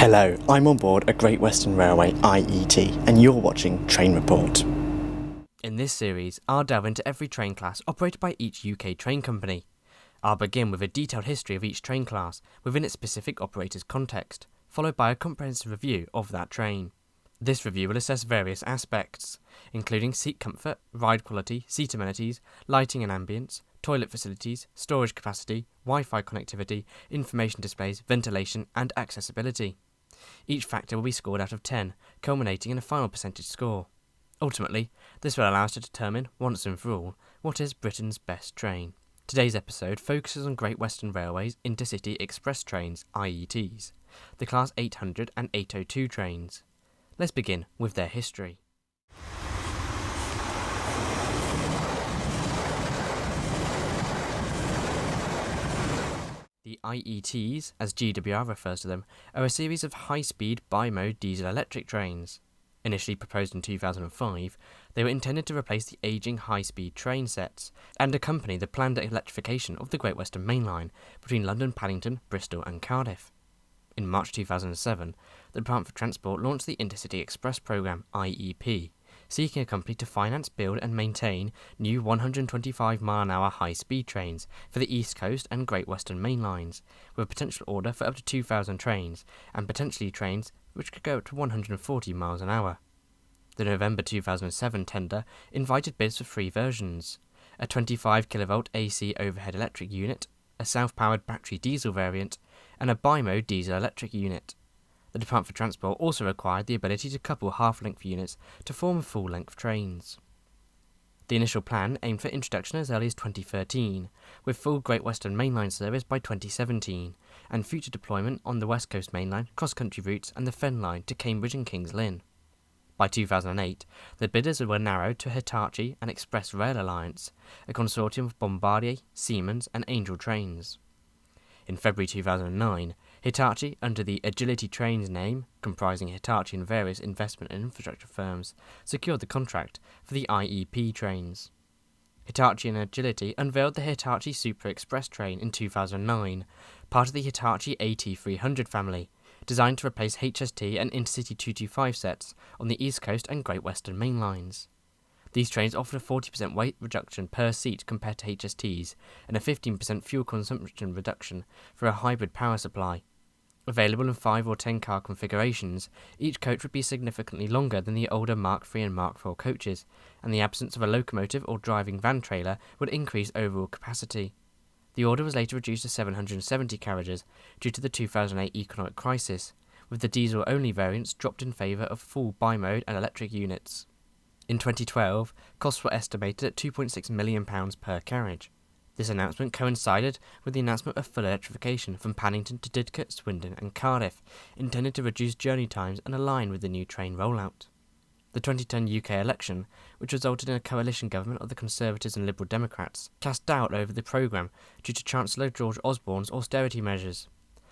Hello, I'm on board a Great Western Railway IET, and you're watching Train Report. In this series, I'll delve into every train class operated by each UK train company. I'll begin with a detailed history of each train class within its specific operator's context, followed by a comprehensive review of that train. This review will assess various aspects, including seat comfort, ride quality, seat amenities, lighting and ambience, toilet facilities, storage capacity, Wi-Fi connectivity, information displays, ventilation and accessibility. Each factor will be scored out of 10, culminating in a final percentage score. Ultimately, this will allow us to determine, once and for all, what is Britain's best train. Today's episode focuses on Great Western Railway's Intercity Express trains, IETs, the Class 800 and 802 trains. Let's begin with their history. The IETs, as GWR refers to them, are a series of high-speed bi-mode diesel-electric trains. Initially proposed in 2005, they were intended to replace the ageing high-speed train sets and accompany the planned electrification of the Great Western Main Line between London, Paddington, Bristol and Cardiff. In March 2007, the Department for Transport launched the Intercity Express Programme, IEP, seeking a company to finance, build and maintain new 125-mile-an-hour high-speed trains for the East Coast and Great Western Main Lines, with a potential order for up to 2,000 trains, and potentially trains which could go up to 140 miles an hour. The November 2007 tender invited bids for three versions: a 25 kV AC overhead electric unit, a self-powered battery diesel variant, and a bi-mode diesel-electric unit. The Department for Transport also required the ability to couple half-length units to form full-length trains. The initial plan aimed for introduction as early as 2013, with full Great Western Main Line service by 2017, and future deployment on the West Coast Main Line, cross-country routes and the Fen Line to Cambridge and Kings Lynn. By 2008, the bidders were narrowed to Hitachi and Express Rail Alliance, a consortium of Bombardier, Siemens and Angel Trains. In February 2009, Hitachi, under the Agility Trains name, comprising Hitachi and various investment and infrastructure firms, secured the contract for the IEP trains. Hitachi and Agility unveiled the Hitachi Super Express train in 2009, part of the Hitachi AT300 family, designed to replace HST and Intercity 225 sets on the East Coast and Great Western Main Lines. These trains offered a 40% weight reduction per seat compared to HSTs and a 15% fuel consumption reduction for a hybrid power supply. Available in 5 or 10 car configurations, each coach would be significantly longer than the older Mark III and Mark IV coaches, and the absence of a locomotive or driving van trailer would increase overall capacity. The order was later reduced to 770 carriages due to the 2008 economic crisis, with the diesel-only variants dropped in favour of full bi-mode and electric units. In 2012, costs were estimated at £2.6 million per carriage. This announcement coincided with the announcement of full electrification from Paddington to Didcot, Swindon and Cardiff, intended to reduce journey times and align with the new train rollout. The 2010 UK election, which resulted in a coalition government of the Conservatives and Liberal Democrats, cast doubt over the programme due to Chancellor George Osborne's austerity measures.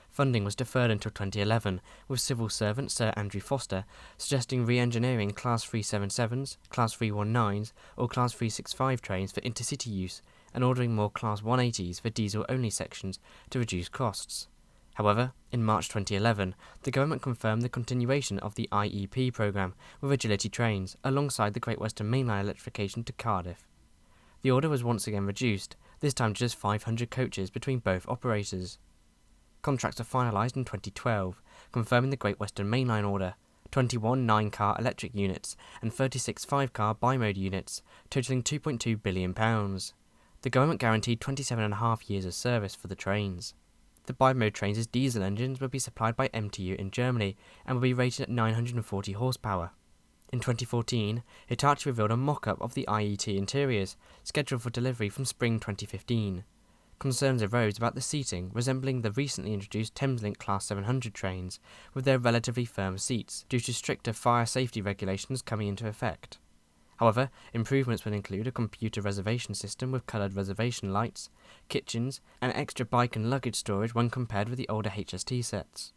Funding was deferred until 2011, with civil servant Sir Andrew Foster suggesting re-engineering Class 377s, Class 319s or Class 365 trains for intercity use, and ordering more Class 180s for diesel-only sections to reduce costs. However, in March 2011, the government confirmed the continuation of the IEP programme with Agility trains, alongside the Great Western Main Line electrification to Cardiff. The order was once again reduced, this time to just 500 coaches between both operators. Contracts were finalised in 2012, confirming the Great Western Main Line order: 21 9-car electric units and 36 5-car bi-mode units, totalling £2.2 billion. The government guaranteed 27.5 years of service for the trains. The bi-mode trains' diesel engines would be supplied by MTU in Germany and would be rated at 940 horsepower. In 2014, Hitachi revealed a mock-up of the IET interiors, scheduled for delivery from spring 2015. Concerns arose about the seating, resembling the recently introduced Thameslink Class 700 trains, with their relatively firm seats, due to stricter fire safety regulations coming into effect. However, improvements would include a computer reservation system with coloured reservation lights, kitchens, and extra bike and luggage storage when compared with the older HST sets.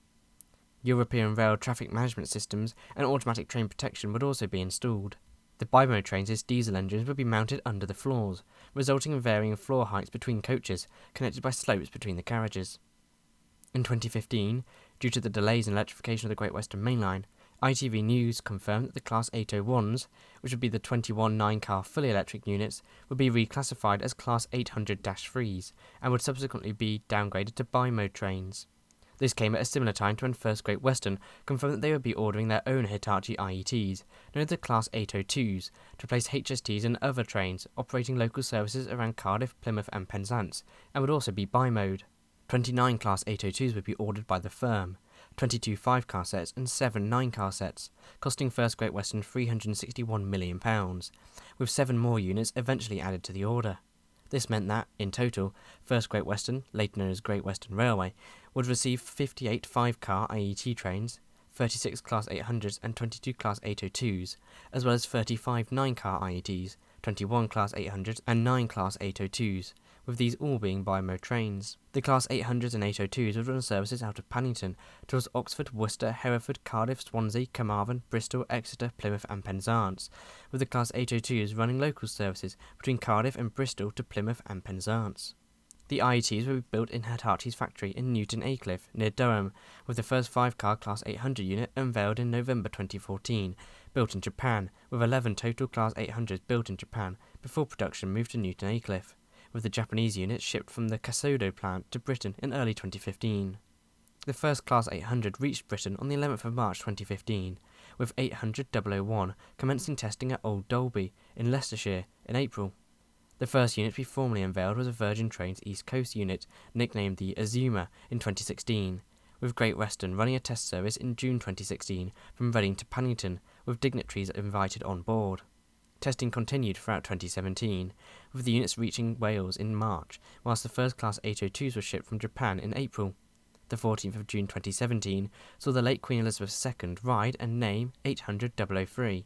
European rail traffic management systems and automatic train protection would also be installed. The bi-mode trains' diesel engines would be mounted under the floors, resulting in varying floor heights between coaches, connected by slopes between the carriages. In 2015, Due to the delays in electrification of the Great Western Main Line, ITV News confirmed that the Class 801s, which would be the 21 9-car fully electric units, would be reclassified as Class 800-3s and would subsequently be downgraded to bi-mode trains. This came at a similar time to when First Great Western confirmed that they would be ordering their own Hitachi IETs, known as the Class 802s, to replace HSTs and other trains operating local services around Cardiff, Plymouth and Penzance, and would also be bi-mode. 29 Class 802s would be ordered by the firm, 22 5-car sets and 7 9-car sets, costing First Great Western £361 million, with 7 more units eventually added to the order. This meant that, in total, First Great Western, later known as Great Western Railway, would receive 58 5-car IET trains, 36 Class 800s and 22 Class 802s, as well as 35 9-car IETs, 21 Class 800s and 9 Class 802s, with these all being bi-mode trains. The Class 800s and 802s would run services out of Paddington towards Oxford, Worcester, Hereford, Cardiff, Swansea, Carmarthen, Bristol, Exeter, Plymouth and Penzance, with the Class 802s running local services between Cardiff and Bristol to Plymouth and Penzance. The IETs will be built in Hitachi's factory in Newton Aycliffe, near Durham, with the first 5-car Class 800 unit unveiled in November 2014, built in Japan, with 11 total Class 800s built in Japan before production moved to Newton Aycliffe, with the Japanese units shipped from the Kasodo plant to Britain in early 2015. The first Class 800 reached Britain on the 11th of March 2015, with 800-001 commencing testing at Old Dalby in Leicestershire in April. The first unit to be formally unveiled was a Virgin Trains East Coast unit, nicknamed the Azuma, in 2016, with Great Western running a test service in June 2016 from Reading to Paddington, with dignitaries invited on board. Testing continued throughout 2017, with the units reaching Wales in March, whilst the first Class 802s were shipped from Japan in April. The 14th of June 2017 saw the late Queen Elizabeth II ride and name 800-003.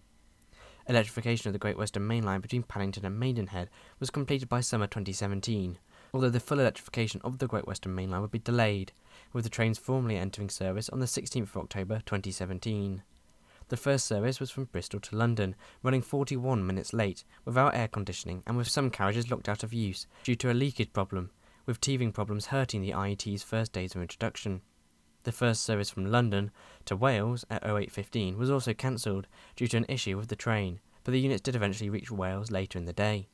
Electrification of the Great Western Main Line between Paddington and Maidenhead was completed by summer 2017, although the full electrification of the Great Western Main Line would be delayed, with the trains formally entering service on the 16th of October 2017. The first service was from Bristol to London, running 41 minutes late, without air conditioning and with some carriages locked out of use due to a leakage problem, with teething problems hurting the IET's first days of introduction. The first service from London to Wales at 08:15 was also cancelled due to an issue with the train, but the units did eventually reach Wales later in the day.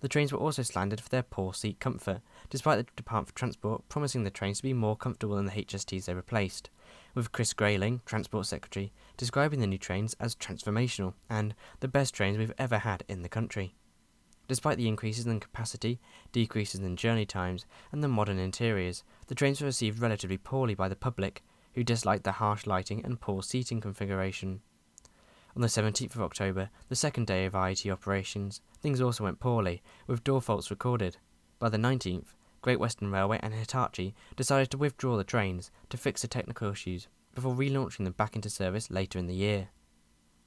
The trains were also slandered for their poor seat comfort, despite the Department for Transport promising the trains to be more comfortable than the HSTs they replaced, with Chris Grayling, Transport Secretary, describing the new trains as transformational and the best trains we've ever had in the country. Despite the increases in capacity, decreases in journey times, and the modern interiors, the trains were received relatively poorly by the public, who disliked the harsh lighting and poor seating configuration. On the 17th of October, the second day of IET operations, things also went poorly, with door faults recorded. By the 19th, Great Western Railway and Hitachi decided to withdraw the trains to fix the technical issues before relaunching them back into service later in the year.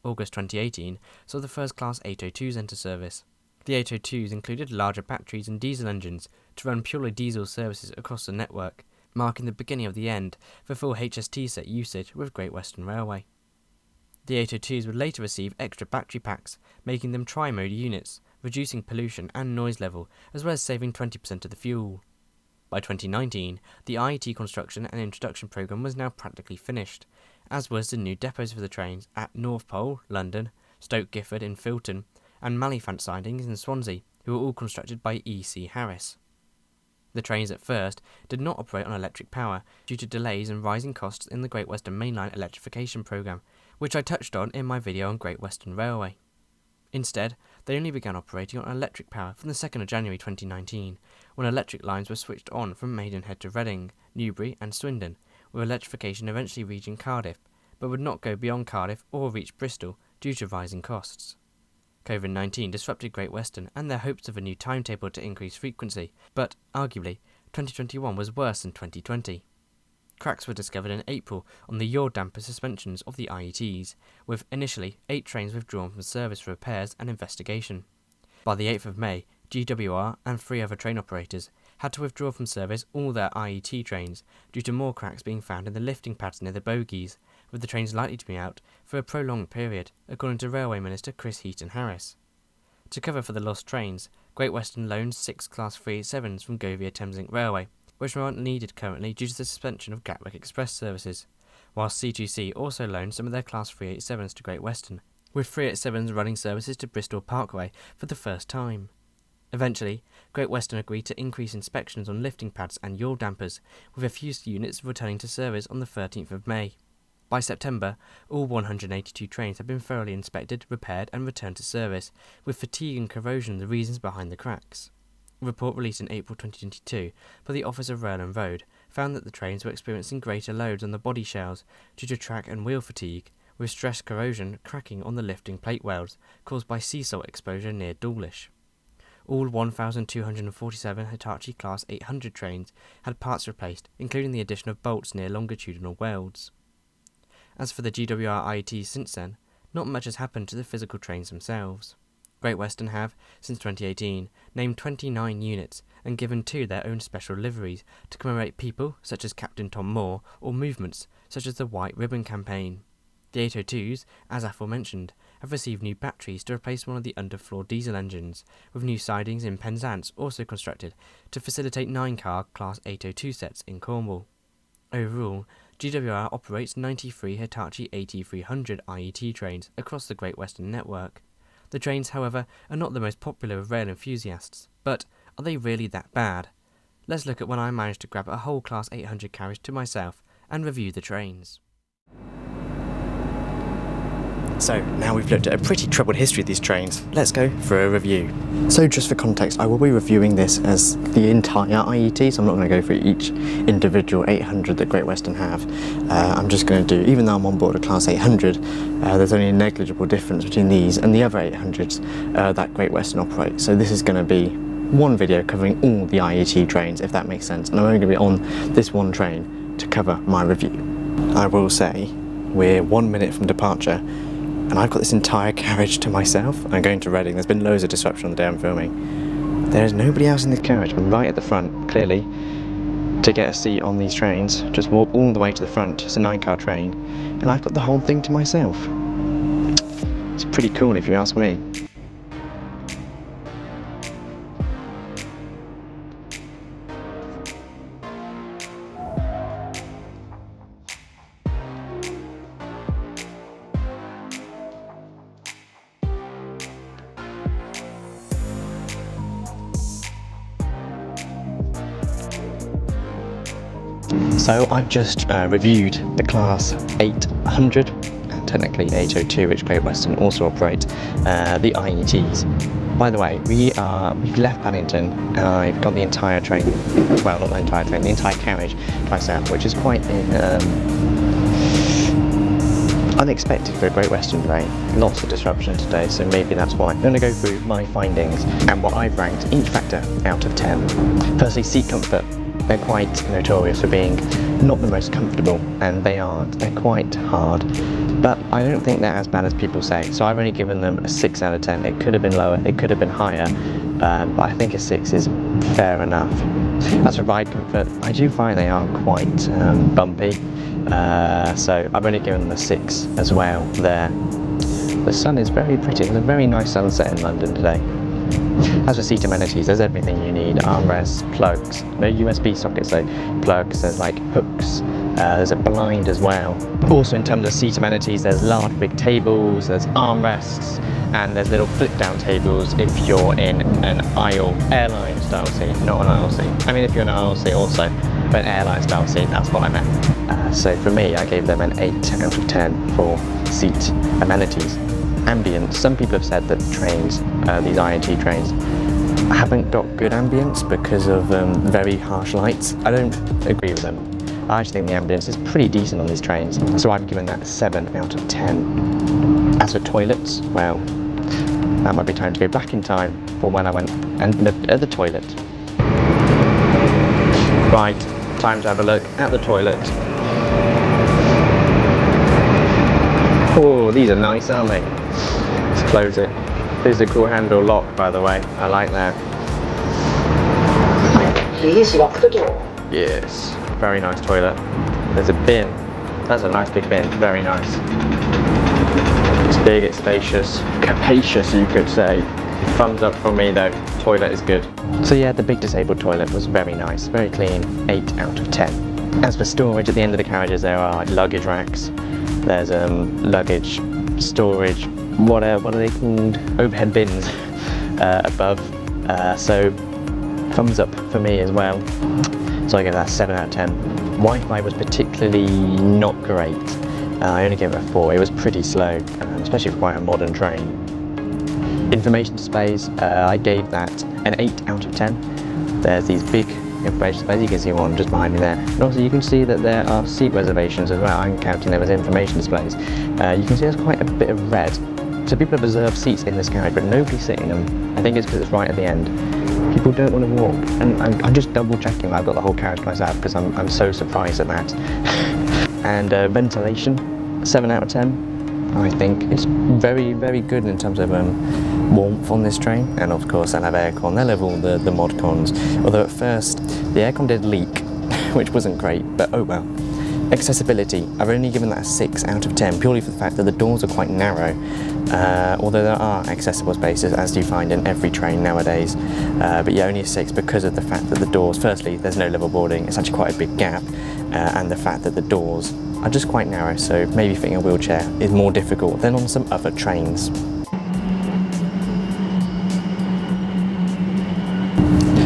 August 2018 saw the first Class 802s enter service. The 802s included larger batteries and diesel engines to run purely diesel services across the network, marking the beginning of the end for full HST set usage with Great Western Railway. The 802s would later receive extra battery packs, making them tri-mode units, reducing pollution and noise level, as well as saving 20% of the fuel. By 2019, the IET construction and introduction programme was now practically finished, as was the new depots for the trains at North Pole, London, Stoke Gifford in Filton, and Malifant sidings in Swansea, who were all constructed by E.C. Harris. The trains at first did not operate on electric power due to delays and rising costs in the Great Western Main Line electrification programme, which I touched on in my video on Great Western Railway. Instead, they only began operating on electric power from the 2nd of January 2019, when electric lines were switched on from Maidenhead to Reading, Newbury and Swindon, with electrification eventually reaching Cardiff, but would not go beyond Cardiff or reach Bristol due to rising costs. COVID-19 disrupted Great Western and their hopes of a new timetable to increase frequency, but, arguably, 2021 was worse than 2020. Cracks were discovered in April on the yaw damper suspensions of the IETs, with initially 8 trains withdrawn from service for repairs and investigation. By the 8th of May, GWR and 3 other train operators had to withdraw from service all their IET trains due to more cracks being found in the lifting pads near the bogies, with the trains likely to be out for a prolonged period, according to Railway Minister Chris Heaton-Harris. To cover for the lost trains, Great Western loaned 6 Class 387s from Govia Thameslink Railway, which aren't needed currently due to the suspension of Gatwick Express services, whilst C2C also loaned some of their Class 387s to Great Western, with 387s running services to Bristol Parkway for the first time. Eventually, Great Western agreed to increase inspections on lifting pads and yawl dampers, with a few units returning to service on the 13th of May. By September, all 182 trains had been thoroughly inspected, repaired and returned to service, with fatigue and corrosion the reasons behind the cracks. A report released in April 2022 by the Office of Rail and Road found that the trains were experiencing greater loads on the body shells due to track and wheel fatigue, with stress corrosion cracking on the lifting plate welds caused by sea salt exposure near Dawlish. All 1,247 Hitachi Class 800 trains had parts replaced, including the addition of bolts near longitudinal welds. As for the GWR IETs since then, not much has happened to the physical trains themselves. Great Western have, since 2018, named 29 units and given 2 their own special liveries to commemorate people such as Captain Tom Moore or movements such as the White Ribbon Campaign. The 802s, as aforementioned, have received new batteries to replace one of the underfloor diesel engines, with new sidings in Penzance also constructed to facilitate 9-car Class 802 sets in Cornwall. Overall, GWR operates 93 Hitachi AT300 IET trains across the Great Western network. The trains, however, are not the most popular with rail enthusiasts, but are they really that bad? Let's look at when I managed to grab a whole Class 800 carriage to myself and review the trains. So, now we've looked at a pretty troubled history of these trains, let's go for a review. So just for context, I will be reviewing this as the entire IET, so I'm not going to go through each individual 800 that Great Western have. I'm just going to do, even though I'm on board a Class 800, there's only a negligible difference between these and the other 800s that Great Western operates. So this is going to be one video covering all the IET trains, if that makes sense, and I'm only going to be on this one train to cover my review. I will say, we're 1 minute from departure, and I've got this entire carriage to myself. I'm going to Reading. There's been loads of disruption on the day I'm filming. There's nobody else in this carriage. I'm right at the front, clearly. To get a seat on these trains, just walk all the way to the front. It's a 9-car train, and I've got the whole thing to myself. It's pretty cool if you ask me. So I've just reviewed the Class 800, and technically 802, which Great Western also operate, the IETs. By the way, we've left Paddington, and I've got the entire train, well, not the entire train, the entire carriage to myself, which is quite unexpected for a Great Western train. Lots of disruption today, so maybe that's why. I'm going to go through my findings and what I've ranked each factor out of 10. Firstly, seat comfort. They're quite notorious for being not the most comfortable, and they're quite hard, but I don't think they're as bad as people say, so I've only given them a 6 out of 10. It could have been lower, it could have been higher, but I think a 6 is fair enough. As for ride comfort, I do find they are quite bumpy, so I've only given them a 6 as well there. The sun is very pretty. There's a very nice sunset in London today. As for seat amenities, there's everything you need: armrests, plugs, no USB sockets though, plugs, there's like hooks, there's a blind as well. Also in terms of seat amenities, there's large big tables, there's armrests, and there's little flip down tables if you're in an airline style seat, not an aisle seat. I mean, if you're in an aisle seat also, but an airline style seat, that's what I meant. So for me, I gave them an 8 out of 10 for seat amenities. Ambience. Some people have said that trains, these IET trains, haven't got good ambience because of very harsh lights. I don't agree with them. I actually think the ambience is pretty decent on these trains, so I'm giving that a 7 out of 10. As for toilets, well, that might be time to go back in time for when I went and looked at the toilet. Right, time to have a look at the toilet. Oh, these are nice, aren't they? Let's close it. Physical handle lock, by the way. I like that. Please lock the door. Yes, very nice toilet. There's a bin. That's a nice big bin. Very nice. It's big, it's spacious, capacious, you could say. Thumbs up from me though, toilet is good. So yeah, the big disabled toilet was very nice, very clean, 8 out of 10. As for storage, at the end of the carriages there are luggage racks, there's luggage, storage, what are they called? Overhead bins above, so thumbs up for me as well. So I give that 7 out of 10. Wi-Fi was particularly not great. I only gave it a 4. It was pretty slow, especially for quite a modern train. Information displays, I gave that an 8 out of 10. There's these big information displays, you can see one just behind me there. And also you can see that there are seat reservations as well. I'm counting them as information displays. You can see there's quite a bit of red. So people have reserved seats in this carriage, but nobody's sitting in them. I think it's because it's right at the end. People don't want to walk, and I'm just double checking that I've got the whole carriage to myself because I'm so surprised at that. And ventilation, 7 out of 10. I think it's very, very good in terms of warmth on this train, and of course they'll have aircon. They'll have all the mod cons. Although at first the aircon did leak, which wasn't great, but oh well. Accessibility, I've only given that a 6 out of 10, purely for the fact that the doors are quite narrow. Although there are accessible spaces, as you find in every train nowadays, but yeah, only a 6 because of the fact that the doors, firstly, there's no level boarding, it's actually quite a big gap, and the fact that the doors are just quite narrow, so maybe fitting a wheelchair is more difficult than on some other trains.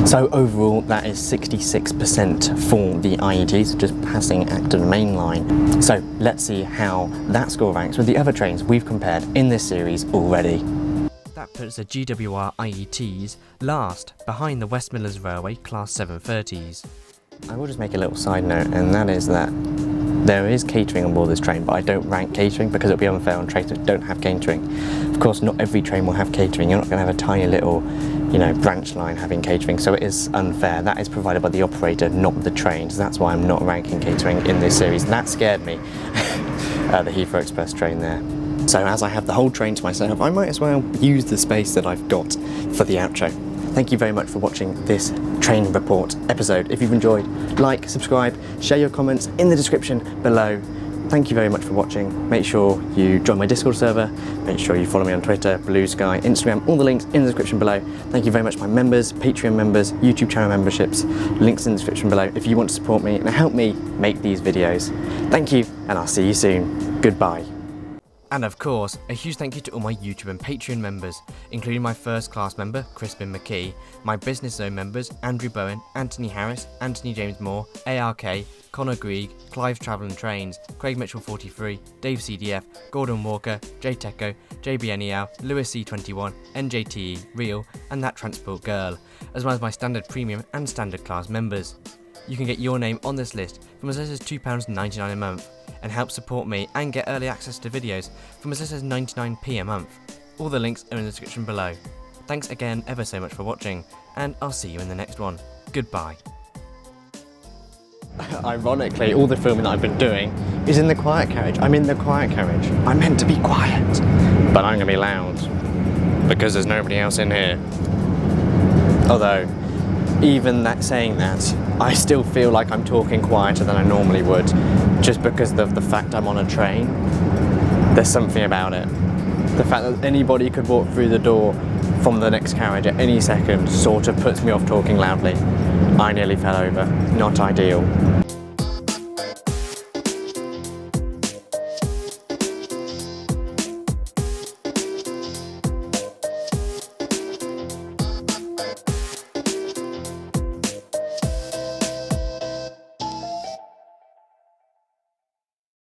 So overall, that is 66% for the IETs, just passing active main line. So let's see how that score ranks with the other trains we've compared in this series already. That puts the GWR IETs last, behind the West Midlands Railway Class 730s. I will just make a little side note, and that is that there is catering on board this train, but I don't rank catering because it would be unfair on trains that don't have catering. Of course, not every train will have catering. You're not going to have a tiny little, branch line having catering, so it is unfair. That is provided by the operator, not the trains. That's why I'm not ranking catering in this series. That scared me, the Heathrow Express train there. So as I have the whole train to myself, I might as well use the space that I've got for the outro. Thank you very much for watching this train report episode. If you've enjoyed, like, subscribe, share your comments in the description below. Thank you very much for watching. Make sure you join my Discord server. Make sure you follow me on Twitter, Blue Sky, Instagram, all the links in the description below. Thank you very much to my members, Patreon members, YouTube channel memberships, links in the description below if you want to support me and help me make these videos. Thank you, and I'll see you soon. Goodbye. And of course, a huge thank you to all my YouTube and Patreon members, including my first class member, Crispin McKee, my Business Zone members, Andrew Bowen, Anthony Harris, Anthony James Moore, ARK, Connor Grieg, Clive Travel and Trains, Craig Mitchell 43, Dave CDF, Gordon Walker, Jay Teco, JBNEL, Lewis C21, NJTE, Real, and That Transport Girl, as well as my standard premium and standard class members. You can get your name on this list from as little as £2.99 a month, and help support me and get early access to videos from as little as 99p a month. All the links are in the description below. Thanks again ever so much for watching, and I'll see you in the next one. Goodbye. Ironically, all the filming that I've been doing is in the quiet carriage. I'm in the quiet carriage. I'm meant to be quiet, but I'm going to be loud because there's nobody else in here. Although, even saying that, I still feel like I'm talking quieter than I normally would, just because of the fact I'm on a train. There's something about it. The fact that anybody could walk through the door from the next carriage at any second sort of puts me off talking loudly. I nearly fell over. Not ideal.